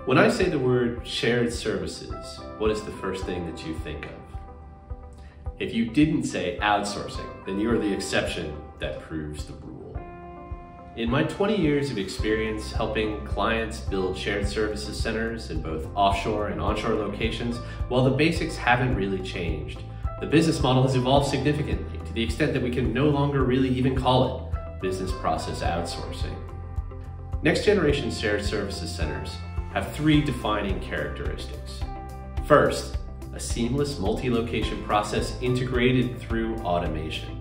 When I say the word shared services, what is the first thing that you think of? If you didn't say outsourcing, then you are the exception that proves the rule. In my 20 years of experience helping clients build shared services centers in both offshore and onshore locations, while the basics haven't really changed, the business model has evolved significantly to the extent that we can no longer really even call it business process outsourcing. Next generation shared services centers have three defining characteristics. First, a seamless multi-location process integrated through automation.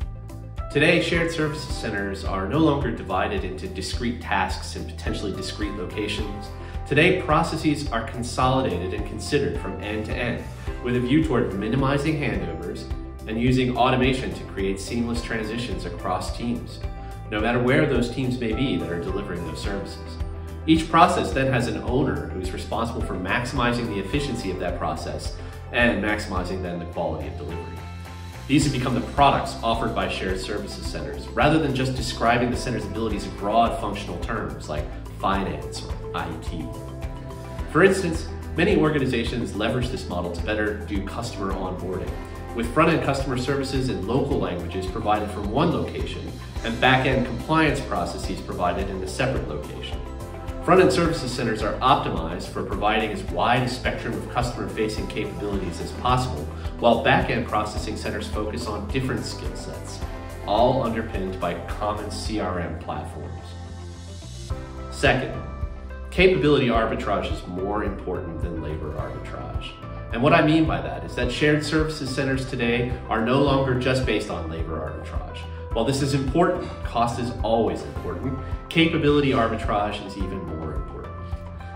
Today, shared services centers are no longer divided into discrete tasks in potentially discrete locations. Today, processes are consolidated and considered from end to end, with a view toward minimizing handovers and using automation to create seamless transitions across teams, no matter where those teams may be that are delivering those services. Each process then has an owner who is responsible for maximizing the efficiency of that process and maximizing then the quality of delivery. These have become the products offered by shared services centers, rather than just describing the center's abilities in broad functional terms like finance or IT. For instance, many organizations leverage this model to better do customer onboarding, with front-end customer services in local languages provided from one location and back-end compliance processes provided in a separate location. Front-end services centers are optimized for providing as wide a spectrum of customer-facing capabilities as possible, while back-end processing centers focus on different skill sets, all underpinned by common CRM platforms. Second, capability arbitrage is more important than labor arbitrage. And what I mean by that is that shared services centers today are no longer just based on labor arbitrage. While this is important, cost is always important, capability arbitrage is even more important.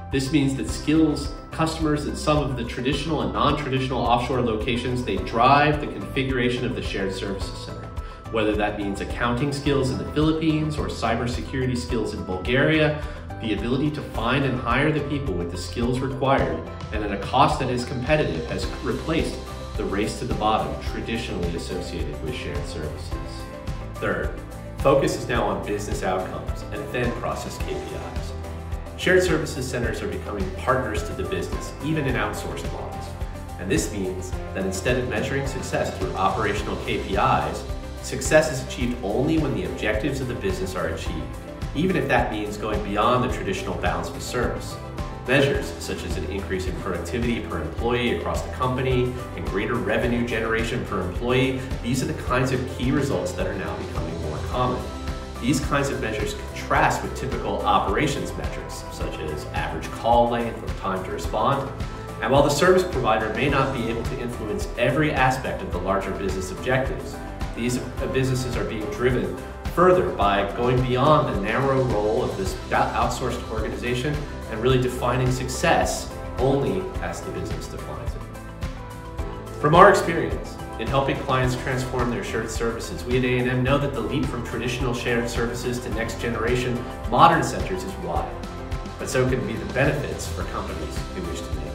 This means that skills customers in some of the traditional and non-traditional offshore locations, they drive the configuration of the shared services center. Whether that means accounting skills in the Philippines or cybersecurity skills in Bulgaria, the ability to find and hire the people with the skills required and at a cost that is competitive has replaced the race to the bottom traditionally associated with shared services. Third, focus is now on business outcomes and then process KPIs. Shared services centers are becoming partners to the business, even in outsourced models. And this means that instead of measuring success through operational KPIs, success is achieved only when the objectives of the business are achieved, even if that means going beyond the traditional bounds of service. Measures such as an increase in productivity per employee across the company and greater revenue generation per employee, these are the kinds of key results that are now becoming more common. These kinds of measures contrast with typical operations metrics, such as average call length or time to respond. And while the service provider may not be able to influence every aspect of the larger business objectives, these businesses are being driven further by going beyond the narrow role of this outsourced organization and really defining success only as the business defines it. From our experience in helping clients transform their shared services, we at A&M know that the leap from traditional shared services to next generation modern centers is wide, but so can be the benefits for companies who wish to make